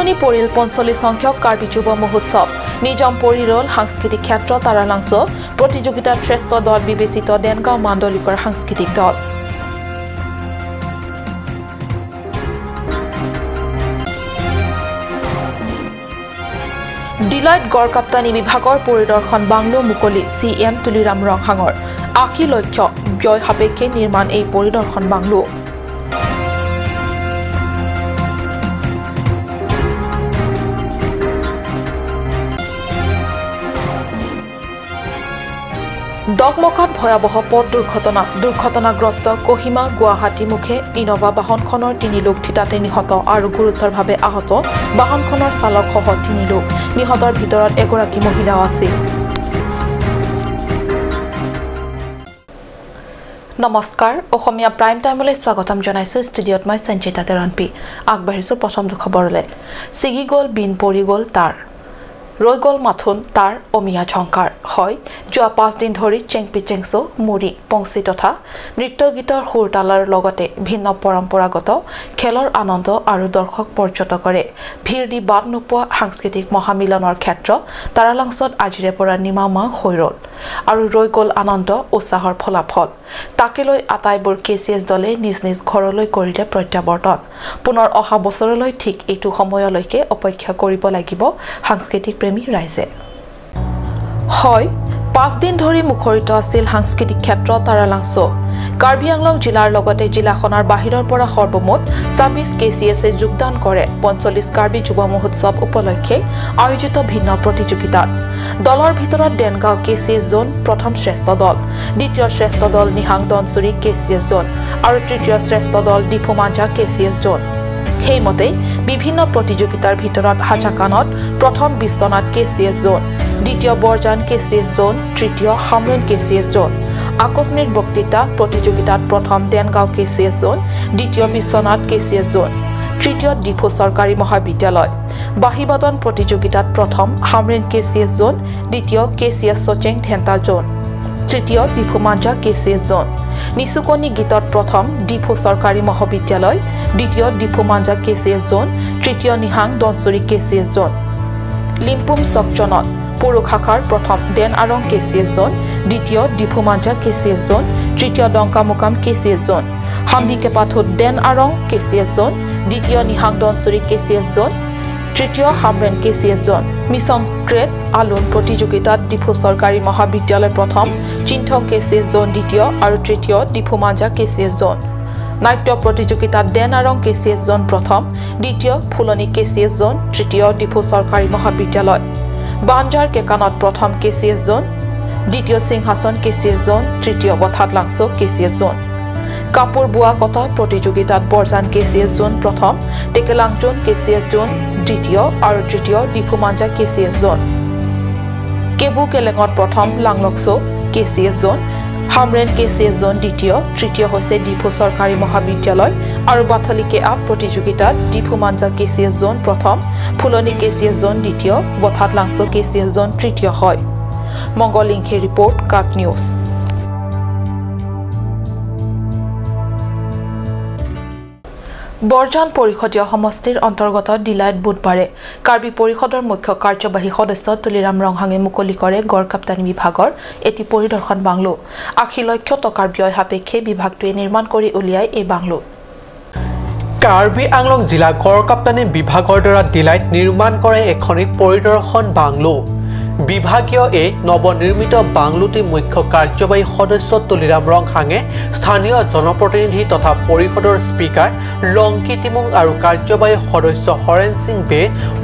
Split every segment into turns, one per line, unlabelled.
উদঙনি পৰিল ৪৫ সংখ্যক কাৰ্বি যুৱ মহোৎসৱ নিজম পৰিৰল সাংস্কৃতিক ক্ষেত্ৰ তাৰালাংছ প্ৰতিযোগিতাত শ্ৰেষ্ঠ দল বিবেচিত দেনগাঁও মাণ্ডলিকৰ সাংস্কৃতিক দল ডিলাইট গড় কাপ্তানী বিভাগৰ পৰিদৰ্শন বাংলো মুকলি CM তুলিৰাম ৰংহাঙৰ ৮০ লক্ষ ব্যয় সাপেক্ষে নিৰ্মাণ এই পৰিদৰ্শন বাংলো দকমকাত ভয়াবহ পথ দুৰ্ঘটনাগ্ৰস্ত কহিমা গুৱাহাটী মুখে ইনোভা বাহনখনৰ ৩ লোক থিতাতে নিহত আৰু গুৰুতৰভাৱে আহত বাহনখনৰ চালকসহ ৩ লোক নিহতৰ ভিতৰত এগৰাকী মহিলাও আছিল নমস্কাৰ অসমীয়া প্ৰাইম টাইমলৈ স্বাগতম জনাইছো ষ্টুডিঅত মই সঞ্চিতা তেৰনপি আগবাঢ়িছো প্ৰথমটো খবৰলৈ সিগি গল বিন পৰি গল তাৰ ৰৈ গল মাথুন তাৰ অমিয়া ঝংকাৰ হয় যোৱা 5 দিন ধৰি চেংপি চেংছো মুৰি পংচি তথা নৃত্য গীতৰ সুৰতালৰ লগতে ভিন্ন পৰম্পৰাগত খেলৰ আনন্দ আৰু দৰ্শক পৰ্যটকৰে ভিৰ দি বাদ নোপোৱা সাংস্কৃতিক মহামিলনৰ ক্ষেত্ৰ তাৰালাংছত আজিৰে পৰা নিমামা হৈ ৰল আৰু ৰৈ গল আনন্দ উৎসাহৰ ফলাফল তাকে লৈ আটাইবোৰ কেচিএছ দলে নিজ নিজ ঘৰলৈ কৰিলে প্ৰত্যাৱৰ্তন পুনৰ অহা বছৰলৈ ঠিক এইটো সময়লৈকে অপেক্ষা কৰিব লাগিব সাংস্কৃতিক প্ৰেমী ৰাইজে হয় 5 দিন ধৰি মুখৰিত আছিল সাংস্কৃতিক ক্ষেত্ৰ তাৰালাংছ কাৰ্বি আংলং জিলাৰ লগতে জিলাখনৰ বাহিৰৰ পৰা সৰ্বমুঠ 26 কেচিএছে যোগদান কৰে 45 কাৰ্বি যুৱ মহোৎসৱ উপলক্ষে আয়োজিত ভিন্ন প্ৰতিযোগিতাত দলৰ ভিতৰত দেনগাঁও কেচিএছ জোন প্ৰথম শ্ৰেষ্ঠ দল দ্বিতীয় শ্ৰেষ্ঠ দল নিহাং দনচুৰি কেচিএছ জোন আৰু তৃতীয় শ্ৰেষ্ঠ দল ডিফুমাঞ্জা কেচিএছ জোন সেইমতে বিভিন্ন প্ৰতিযোগিতাৰ ভিতৰত হাজাকানত প্ৰথম বিশ্বনাথ কেচিএছ জোন দ্বিতীয় বৰজান কেচিএছ জোন তৃতীয় হামৰেন কেচিএছ জোন আকস্মিক বক্তৃতা প্ৰতিযোগিতাত প্ৰথম দেনগাঁও কেচিএছ জোন দ্বিতীয় বিশ্বনাথ কেচিএছ জোন তৃতীয় ডিফু চৰকাৰী মহাবিদ্যালয় বাহিবাদন প্ৰতিযোগিতাত প্ৰথম হামৰেন কেচিএছ জোন দ্বিতীয় কেচিএছ সচেং ধেন্তা জোন তৃতীয় ডিফুমাঞ্জা কেচিএছ জোন নিচুকনি গীতত প্ৰথম ডিফু চৰকাৰী মহাবিদ্যালয় দ্বিতীয় ডিফুমাঞ্জা কেচিএছ জোন তৃতীয় নিহাং দনচুৰি কেচিএছ জোন লিম্পুম চকজনত পুৰুষ শাখাৰ প্ৰথম দেন আৰং কেচিএছ জোন দ্বিতীয় ডিফুমাঞ্জা কেচিএছ জোন তৃতীয় ডংকামুকাম কেচিএছ জোন হাম্বিকেপাথুত দেন আৰং কেচিএছ জোন দ্বিতীয় নিহাং দনচুৰি কেচিএছ জোন তৃতীয় হামৰেন কেচিএছ জোন মিছন ক্ৰেট আলুন প্ৰতিযোগিতাত ডিফু চৰকাৰী মহাবিদ্যালয় প্ৰথম চিন্থং কেচিএছ জোন দ্বিতীয় আৰু তৃতীয় ডিফুমাঞ্জা কেচিএছ জোন নাট্য প্ৰতিযোগিতাত দেন আৰং কেচিএছ জোন প্ৰথম দ্বিতীয় ফুলনি কেচিএছ জোন তৃতীয় ডিফু চৰকাৰী মহাবিদ্যালয় বাঞ্জাৰ কেকানত প্ৰথম কেচিএছ জোন দ্বিতীয় সিংহাসন কেচিএছ জোন তৃতীয় বথাতলাংছ কেচিএছ জোন কাপোৰ বোৱা কটা প্ৰতিযোগিতাত বৰজান কেচিএছ জোন প্ৰথম টেকেলাংজোন কেচিএছ জোন দ্বিতীয় আৰু তৃতীয় ডিফুমাঞ্জা কেচিএছ জোন কেবু কেলেঙত প্ৰথম লাংলকছো কেচিএছ জোন হামৰেন কেচিএছ জোন দ্বিতীয় তৃতীয় হৈছে ডিফু চৰকাৰী মহাবিদ্যালয় আৰু বাথলিকে আপ প্ৰতিযোগিতাত ডিফুমাঞ্জা কেচিএছ জোন প্ৰথম ফুলনি কেচিএছ জোন দ্বিতীয় বথাতলাংছ কেচিএছ জোন তৃতীয় হয় মংগলিংখে ৰিপৰ্ট কাট নিউজ বৰজান পৰিষদীয় সমষ্টিৰ অন্তৰ্গত ডিলাইট বুধবাৰে কাৰ্বি পৰিষদৰ মুখ্য কাৰ্যবাহী সদস্য তুলিৰাম ৰংহাঙে মুকলি কৰে গড় কাপ্তানী বিভাগৰ এটি পৰিদৰ্শন বাংলো ৮০ লক্ষ টকাৰ ব্যয় সাপেক্ষে বিভাগটোৱে নিৰ্মাণ কৰি উলিয়ায় এই বাংলো
কাৰ্বি আংলং জিলা গড় কাপ্তানী বিভাগৰ দ্বাৰা ডিলাইট নিৰ্মাণ কৰে এখনি পৰিদৰ্শন বাংলো বিভাগীয় এই নৱনিৰ্মিত বাংলোটি মুখ্য কাৰ্যবাহী সদস্য তুলিৰাম ৰংহাঙে স্থানীয় জনপ্ৰতিনিধি তথা পৰিষদৰ স্পিকাৰ লংকি টিমুং আৰু কাৰ্যবাহী সদস্য হৰেন সিং বে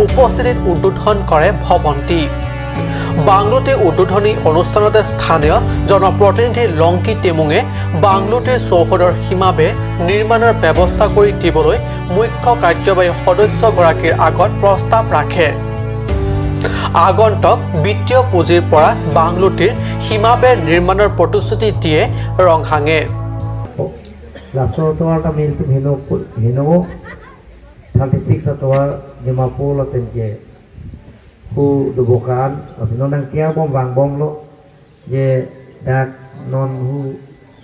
উপস্থিতিত উদ্বোধন কৰে ভৱনটি বাংলোটি উদ্বোধনী অনুষ্ঠানতে স্থানীয় জনপ্ৰতিনিধি লংকি টিমুঙে বাংলোটিৰ চৌহদৰ সীমাবে নিৰ্মাণৰ ব্যৱস্থা কৰি দিবলৈ মুখ্য কাৰ্যবাহী সদস্যগৰাকীৰ আগত প্ৰস্তাৱ ৰাখে আগন্তুক বিত্তীয় পুঁজিৰ পৰা বাংলোটিৰ সীমাবেৰ নিৰ্মাণৰ প্ৰতিশ্ৰুতি দিয়ে ৰংহাঙে
ৰাষ্ট্ৰটোৱাটা মিলটো ভিনো 36 atawar dimapul atenje ku dubukan asino nang kia bom bang bom lo je dak non hu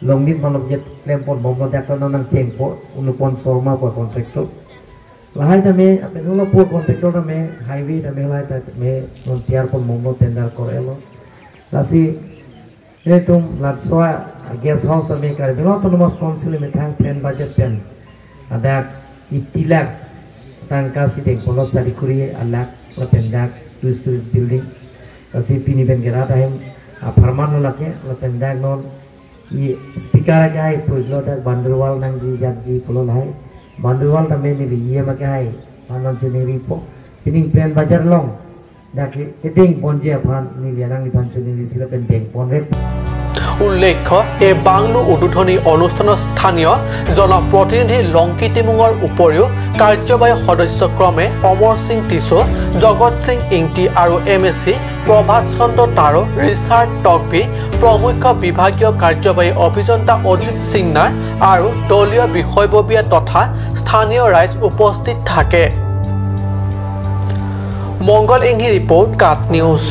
longnit malok jet lempon bom lo dak non nang cengpo unupon sorma pa kontraktor lahai tame apne lo por contractor tame highway tame lahai tame non tiar kon momo tender korelo lasi tum latswa guest house tame kar bino autonomous council me thang plan budget pen ada 80 lakhs tangka sideng polos sari kuri alak la pendak two-story building kasi pini ben gera tahim farman lake la pendak non i speaker kai pujlo tak banderwal nang ji jadji polo lai banderwal tame ni ye makai panon chini po pining plan bajar long dak keting ponje phan ni lianang ni phan chini sila pen deng ponre
উল্লেখ্য এই bungalow উদ্বোধনী অনুষ্ঠানত স্থানীয় জনপ্ৰতিনিধি লংকিতি মুঙৰ উপৰিও কাৰ্যবাহী সদস্য ক্ৰমে অমৰ সিং টিছো জগত সিং ইংটি আৰু এমএসি প্ৰভাত চন্দ্ৰ তাৰো ৰিচাৰ্ড টকবি প্ৰমুখ্য বিভাগীয় কাৰ্যবাহী অভিযন্তা অজিত সিংনাৰ আৰু দলীয় বিষয়ববীয়া তথা স্থানীয় ৰাইজ উপস্থিত থাকে মংগল ইংহি ৰিপৰ্ট কাট নিউজ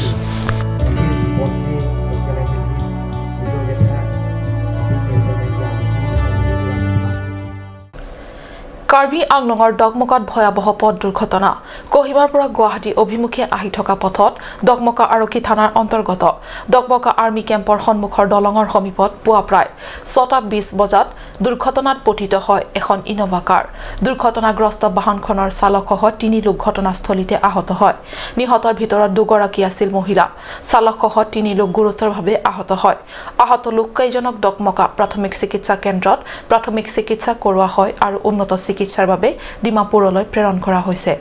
কাৰ্বি আংলঙৰ ডগমকাত ভয়াবহ পথ দুৰ্ঘটনা কহিমাৰ পৰা গুৱাহাটী অভিমুখে আহি থকা পথত ডগমকা আৰক্ষী থানাৰ অন্তৰ্গত ডগমকা আৰ্মি কেম্পৰ সন্মুখৰ দলঙৰ সমীপত পুৱা প্ৰায় 6:20 বজাত দুৰ্ঘটনাত পতিত হয় এখন ইনোভা কাৰ দুৰ্ঘটনাগ্ৰস্ত বাহনখনৰ চালকসহ 3 লোক ঘটনাস্থলীতে আহত হয় নিহতৰ ভিতৰত দুগৰাকী আছিল মহিলা চালকসহ 3 লোক গুৰুতৰভাৱে আহত হয় আহত লোককেইজনক ডগমকা প্ৰাথমিক চিকিৎসা কেন্দ্ৰত প্ৰাথমিক চিকিৎসা কৰোৱা হয় আৰু উন্নত চিকিৎসাৰ বাবে ডিমাপুৰলৈ প্ৰেৰণ কৰা হৈছে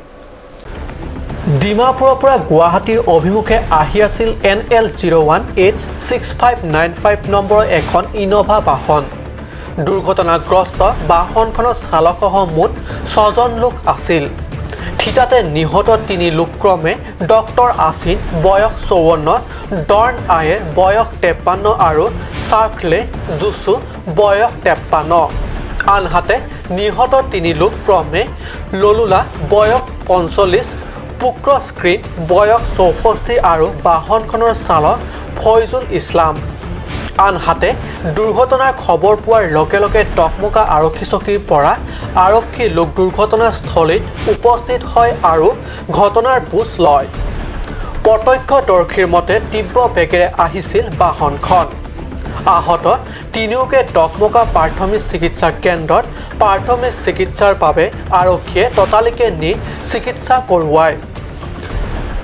ডিমাপুৰৰ পৰা গুৱাহাটীৰ অভিমুখে আহি আছিল NL01H6595 নম্বৰৰ এখন ইনোভা বাহন দুৰ্ঘটনাগ্ৰস্ত বাহনখনৰ চালকসহ মুঠ 6 জন লোক আছিল ঠিতাতে নিহত 3 লোক ক্ৰমে ডক্টৰ আসিন বয়স 54 ডৰ্ণ আয়েৰ বয়স 53 আৰু সাৰ্কলে জুসু বয়স 53 আনহাতে নিহত 3 লোক ক্ৰমে ললুলা বয়স 45 পুক্ৰ স্ক্ৰিন বয়স 64 আৰু বাহনখনৰ চালক ফয়জুল ইছলাম আনহাতে দুৰ্ঘটনাৰ খবৰ পোৱাৰ লগে লগে ডগমকা আৰক্ষী চকীৰ পৰা আৰক্ষী লোক দুৰ্ঘটনাস্থলীত উপস্থিত হয় আৰু ঘটনাৰ বুজ লয় প্ৰত্যক্ষদৰ্শীৰ মতে তীব্ৰ বেগেৰে আহিছিল বাহনখন আহত তিনিওকে ডগমকা প্ৰাথমিক চিকিৎসা কেন্দ্ৰত প্ৰাথমিক চিকিৎসাৰ বাবে আৰক্ষীয়ে ততালিকে নি চিকিৎসা কৰোৱায়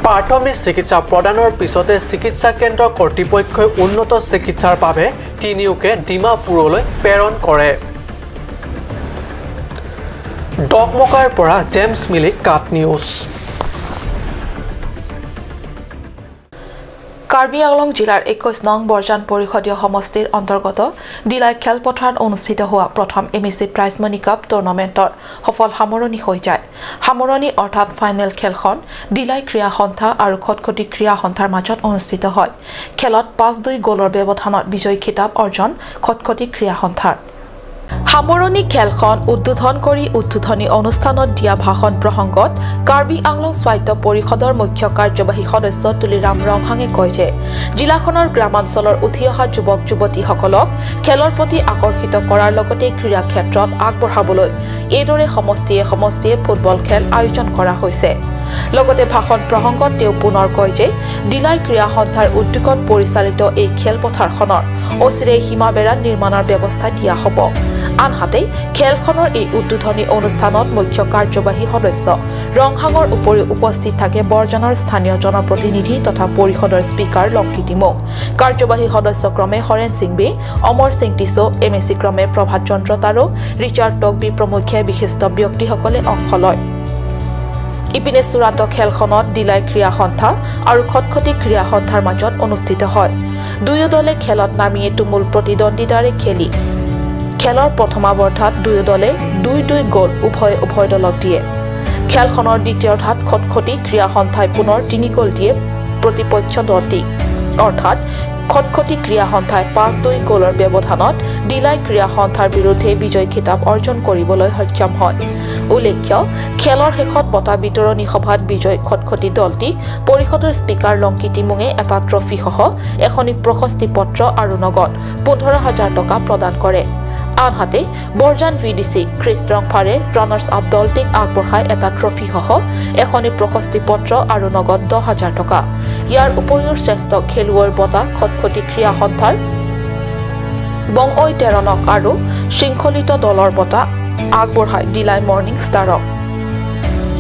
প্ৰাথমিক চিকিৎসা প্ৰদানৰ পিছতে চিকিৎসা কেন্দ্ৰৰ কৰ্তৃপক্ষই উন্নত চিকিৎসাৰ বাবে তিনিওকে ডিমাপুৰলৈ প্ৰেৰণ কৰে ডগমকাৰ পৰা জেমছ মিলি কাট নিউজ
কাৰ্বি আংলং জিলাৰ 21 নং বৰজান পৰিষদীয় সমষ্টিৰ অন্তৰ্গত ডিলাই খেলপথাৰত অনুষ্ঠিত হোৱা প্ৰথম এমএসি প্ৰাইজ মানি কাপ টুৰ্ণামেণ্টৰ সফল সামৰণি হৈ যায় সামৰণি অৰ্থাৎ ফাইনেল খেলখন ডিলাই ক্ৰীড়া সন্থা আৰু খটখটি ক্ৰীড়া সন্থাৰ মাজত অনুষ্ঠিত হয় খেলত 5-2 গলৰ ব্যৱধানত বিজয়ী খিতাপ অৰ্জন খটখটি ক্ৰীড়া সন্থাৰ সামৰণি খেলখন উদ্বোধন কৰি উদ্বোধনী অনুষ্ঠানত দিয়া ভাষণ প্ৰসংগত কাৰ্বি আংলং স্বায়ত্ত পৰিষদৰ মুখ্য কাৰ্যবাহী সদস্য তুলিৰাম ৰংহাঙে কয় যে জিলাখনৰ গ্ৰামাঞ্চলৰ উঠি অহা যুৱক যুৱতীসকলক খেলৰ প্ৰতি আকৰ্ষিত কৰাৰ লগতে ক্ৰীড়া ক্ষেত্ৰত আগবঢ়াবলৈ এইদৰে সমষ্টিয়ে ফুটবল খেল আয়োজন কৰা হৈছে লগতে ভাষণ প্ৰসংগত তেওঁ পুনৰ কয় যে ডিলাই ক্ৰীড়া সন্থাৰ উদ্যোগত পৰিচালিত এই খেলপথাৰখনৰ অচিৰেই সীমাবেৰা নিৰ্মাণৰ ব্যৱস্থা দিয়া হ'ব আনহাতে খেলখনৰ এই উদ্বোধনী অনুষ্ঠানত মুখ্য কাৰ্যবাহী সদস্য ৰংহাঙৰ উপৰিও উপস্থিত থাকে বৰজানৰ স্থানীয় জনপ্ৰতিনিধি তথা পৰিষদৰ স্পিকাৰ লংকিতি মুং কাৰ্যবাহী সদস্য ক্ৰমে হৰেন সিং বি অমৰ সিং টিছো এমএসি ক্ৰমে প্ৰভাত চন্দ্ৰ তাৰো ৰিচাৰ্ড টকবি প্ৰমুখ্যে বিশিষ্ট ব্যক্তিসকলে অংশ লয় ইপিনে চূড়ান্ত খেলখনত ডিলাই ক্ৰীড়া সন্থা আৰু খটখটি ক্ৰীড়া সন্থাৰ মাজত অনুষ্ঠিত হয় দুয়ো দলে খেলত নামিয়ে তুমুল প্ৰতিদ্বন্দ্বিতাৰে খেলি খেলৰ প্ৰথমাৱৰ্ধাত দুয়ো দলে 2-2 গল উভয় দলক দিয়ে খেলখনৰ দ্বিতীয়াৰ্ধাত খটখটি ক্ৰীড়া সন্থাই পুনৰ 3 গল দিয়ে প্ৰতিপক্ষ দলটিক অৰ্থাৎ খটখটি ক্ৰীড়া সন্থাই 5-2 গলৰ ব্যৱধানত ডিলাই ক্ৰীড়া সন্থাৰ বিৰুদ্ধে বিজয় খিতাপ অৰ্জন কৰিবলৈ সক্ষম হয় উল্লেখ্য খেলৰ শেষত বঁটা বিতৰণী সভাত বিজয় খটখটি দলটিক পৰিষদৰ স্পিকাৰ লংকিতি মুঙে এটা ট্ৰফি সহ এখনি প্ৰশস্তি পত্ৰ আৰু নগদ 15,000 টকা প্ৰদান কৰে আনহাতে বৰজান VDC ক্ৰিছ ৰংফাৰে ৰানাৰ্ছ আপ দলটিক আগবঢ়াই এটা ট্ৰফি সহ এখনি প্ৰশস্তি পত্ৰ আৰু নগদ 10,000 টকা ইয়াৰ উপৰিও শ্ৰেষ্ঠ খেলুৱৈৰ বঁটা খটখটি ক্ৰীড়া সন্থাৰ বংঐ তেৰণক আৰু শৃংখলিত দলৰ বঁটা আগবঢ়াই ডিলাই মৰ্নিং ষ্টাৰক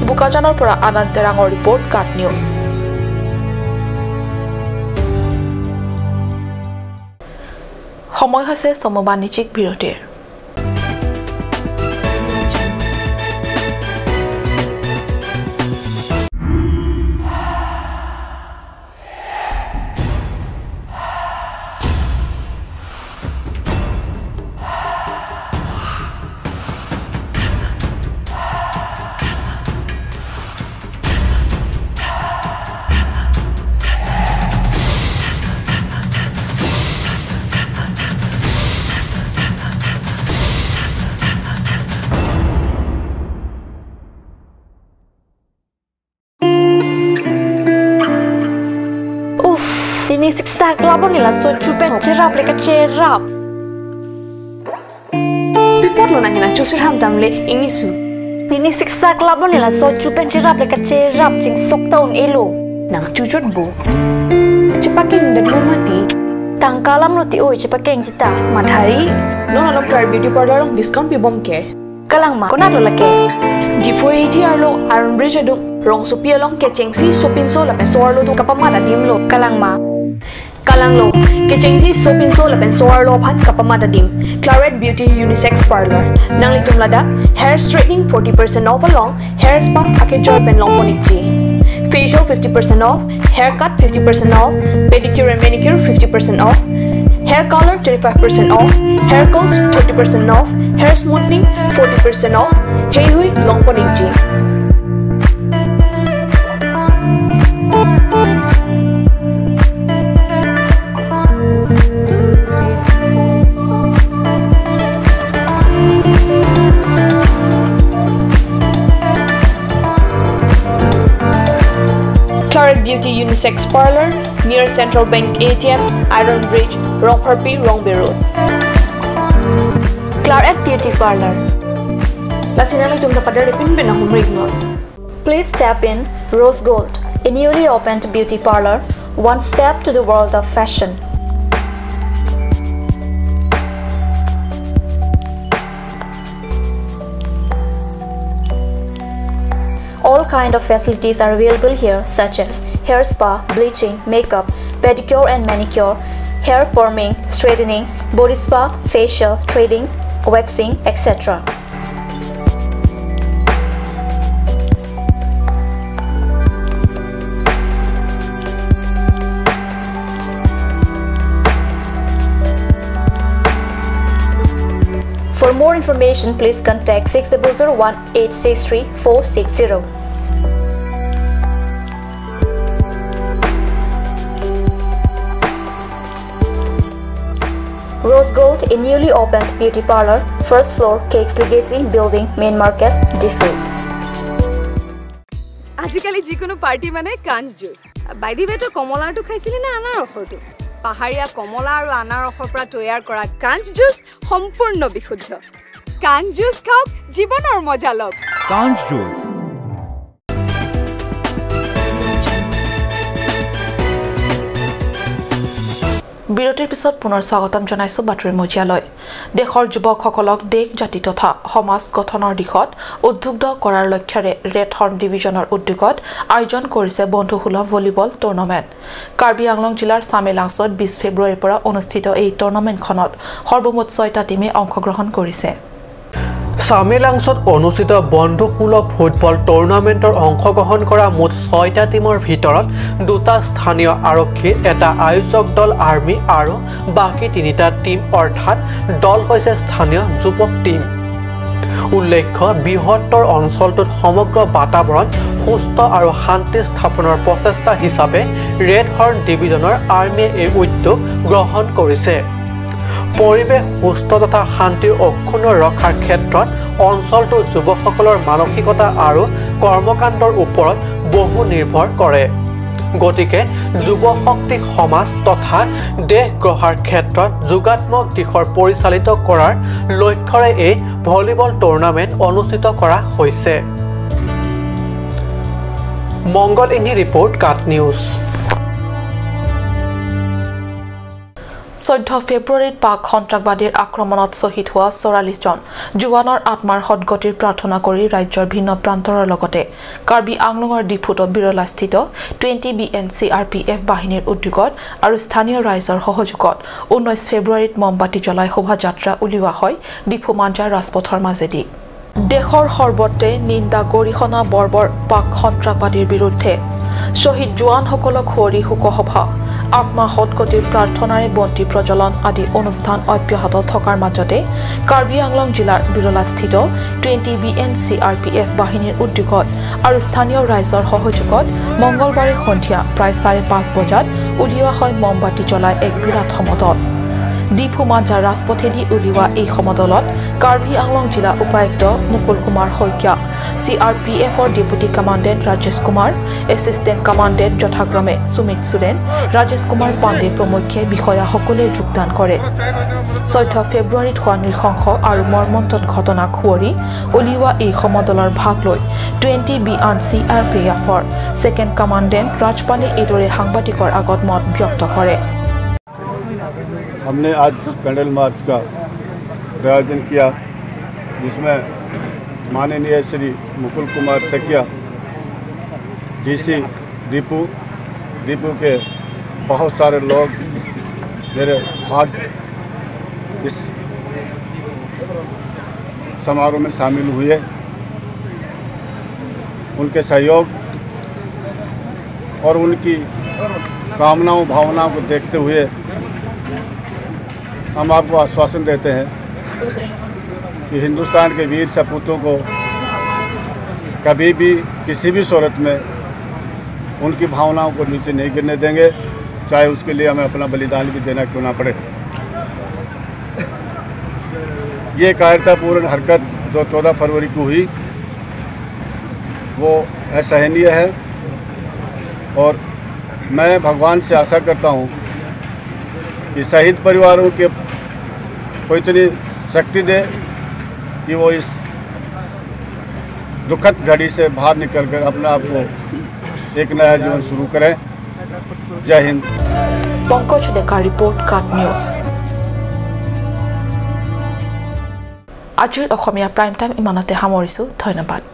বুকাজানৰ পৰা আনন্দ তেৰাঙৰ ৰিপৰ্ট কাট নিউজ সময় হৈছে চমু বাণিজ্যিক বিৰতিৰ
Ini siksa kelabon nila so cupen cerap leka cerap.
Report lo nanya cusir ham tamle Inggrisu.
Ini siksa kelabon nila so cupen cerap leka cerap cing sok tahun elo.
Nang cucut bu. Cepakeng dan lo mati.
Tangkalam lo ti oi cepakeng cita.
Madhari, lo nalok car beauty parlor long discount pi bom ke.
Kalang ma, kona lo lake.
Jifo ATR lo Iron Bridge adung rong supia long ke cengsi sopin so lapen soar lo tu kapamada dim lo.
Kalang ma.
Kalang lo, kecengsi sopin so lapen soar lo phan kapamada dim. Claret Beauty Unisex Parlor. Nang litum lada, hair straightening 40% off along, hair spa ake joy pen long ponikti. Facial 50% off, haircut 50% off, pedicure and manicure 50% off, hair color 25% off, hair curls 30% off, hair smoothing 40% off, hey hui long ponikti. Claret Beauty Unisex Parlor near Central Bank ATM, Iron Bridge, Rongparpi, Rongbe Road.
Claret Beauty Parlor.
Lasinang tum pada repin ben hum ignore.
Please tap in Rose Gold, a newly opened beauty parlor, one step to the world of fashion. All kind of facilities are available here such as hair spa, bleaching, makeup, pedicure and manicure, hair perming, straightening, body spa, facial, threading, waxing, etc. For more information, please contact 6001-863-460. Rose Gold, a newly opened beauty parlor, first floor, Cakes Legacy Building, Main Market, Diffu.
আজিকালি যিকোনো party মানে কাঞ্জ juice বাইদি বেটো কমলাটো খাইছিলি না আনাৰ ৰসটো পাহাৰীয়া কমলা আৰু আনাৰ ৰসৰ পৰা তৈয়াৰ কৰা কাঞ্জ জুচ সম্পূৰ্ণ বিশুদ্ধ কাঞ্জ জুচ খাওক জীৱনৰ মজা লওক
কাঞ্জ জুচ
বিৰতিৰ পিছত পুনৰ স্বাগতম জনাইছো বাতৰি মজিয়ালৈ দেশৰ যুৱকসকলক দেশ জাতি তথা সমাজ গঠনৰ দিশত উদ্যোগদ কৰাৰ লক্ষ্যৰে ৰেড হৰ্ন ডিভিজনৰ উদ্যোগত আয়োজন কৰিছে বন্ধুসুলভ ভলিবল টুৰ্ণামেণ্ট কাৰ্বি আংলং জিলাৰ সামেলাংছত 20 ফেব্ৰুৱাৰীৰ পৰা অনুষ্ঠিত এই টুৰ্ণামেণ্টখনত সৰ্বমুঠ 6টা টিমে অংশগ্ৰহণ কৰিছে
সামেলাংছত অনুষ্ঠিত বন্ধুসুলভ ফুটবল টুৰ্ণামেণ্টৰ অংশগ্ৰহণ কৰা মুঠ 6টা টিমৰ ভিতৰত 2টা স্থানীয় আৰক্ষী এটা আয়োজক দল আৰ্মি আৰু বাকি 3টা টিম অৰ্থাৎ দল হৈছে স্থানীয় যুৱক টিম উল্লেখ্য বৃহত্তৰ অঞ্চলটোত সমগ্ৰ বাতাবৰণ সুস্থ আৰু শান্তি স্থাপনৰ প্ৰচেষ্টা হিচাপে ৰেড হৰ্ন ডিভিজনৰ আৰ্মিয়ে এই উদ্যোগ গ্ৰহণ কৰিছে পৰিবেশ সুস্থ তথা শান্তিৰ অক্ষুণ্ণ ৰক্ষাৰ ক্ষেত্ৰত অঞ্চলটোৰ যুৱকসকলৰ মানসিকতা আৰু কৰ্মকাণ্ডৰ ওপৰত বহু নিৰ্ভৰ কৰে গতিকে যুৱ শক্তি সমাজ তথা দেশ গঢ়াৰ ক্ষেত্ৰত যোগাত্মক দিশৰ পৰিচালিত কৰাৰ লক্ষ্যৰে এই ভলীবল টুৰ্ণামেণ্ট অনুষ্ঠিত কৰা হৈছে মংগল ইংহি ৰিপৰ্ট কাট নিউজ
14 ফেব্ৰুৱাৰীত পাক সন্ত্ৰাসবাদীৰ আক্ৰমণত শ্বহীদ হোৱা 44 জন জোৱানৰ আত্মাৰ সদগতিৰ প্ৰাৰ্থনা কৰি ৰাজ্যৰ ভিন্ন প্ৰান্তৰ লগতে কাৰ্বি আংলঙৰ ডিফুত বিৰলাস্থিত 20 BNCRPF বাহিনীৰ উদ্যোগত আৰু স্থানীয় ৰাইজৰ সহযোগত 19 ফেব্ৰুৱাৰীত মমবাতি জ্বলাই শোভাযাত্ৰা উলিওৱা হয় ডিফু মাঞ্জাৰ ৰাজপথৰ মাজেদি দেশৰ সৰ্বত্ৰে নিন্দা গৰিহণা বৰ্বৰ পাক সন্ত্ৰাসবাদীৰ বিৰুদ্ধে শ্বহীদ জোৱানসকলক সুঁৱৰি শোকসভা আত্মা সদগতিৰ প্ৰাৰ্থনাৰে বন্তি প্ৰজ্বলন আদি অনুষ্ঠান অব্যাহত থকাৰ মাজতে কাৰ্বি আংলং জিলাৰ বিৰলাস্থিত 20 BNCRPF বাহিনীৰ উদ্যোগত আৰু স্থানীয় ৰাইজৰ সহযোগত মংগলবাৰে সন্ধিয়া প্ৰায় 5:30 বজাত উলিওৱা হয় মমবাতি জ্বলাই এক বিৰাট সমদল ডিফু মাঞ্জাৰ ৰাজপথেদি উলিওৱা এই সমদলত কাৰ্বি আংলং জিলা উপায়ুক্ত মুকুল কুমাৰ শইকীয়া CRPFৰ deputy commandant Rajesh Kumar assistant commandant যথাক্ৰমে সুমিত সুৰেন ৰাজেশ কুমাৰ পাণ্ডে প্ৰমুখ্যে বিষয়াসকলে যোগদান কৰে 14 ফেব্ৰুৱাৰীত হোৱা নৃশংস আৰু মৰ্মন্তুদ ঘটনাক সুঁৱৰি উলিওৱা এই সমদলৰ ভাগ লৈ 20 BNCRPFৰ ছেকেণ্ড কমাণ্ডেণ্ট ৰাজপালে এইদৰে সাংবাদিকৰ আগত মত ব্যক্ত কৰে
हमने आज कैंडल मार्च का आयोजन किया जिसमें माननीय श्री मुकुल कुमार सकिया DC दीपू के बहुत सारे लोग मेरे हाथ इस समारोह में शामिल हुए उनके सहयोग और उनकी कामनाओं भावनाओं को देखते हुए हम आपको आश्वासन देते हैं कि हिंदुस्तान के वीर सपूतों को कभी भी किसी भी सूरत में उनकी भावनाओं को नीचे नहीं गिरने देंगे चाहे उसके लिए हमें अपना बलिदान भी देना क्यों ना पड़े ये कायरतापूर्ण हरकत जो 14 फरवरी को हुई वो असहनीय है और मैं भगवान से आशा करता हूँ कि शहीद परिवारों के को इतनी शक्ति दे कि वो इस दुखद घड़ी से बाहर निकलकर अपने आप को एक नया जीवन शुरू करें जय हिंद
पंकज डेका रिपोर्ट काट न्यूज আজিৰ অসমীয়া প্ৰাইম টাইম ইমানতে সামৰিছো ধন্যবাদ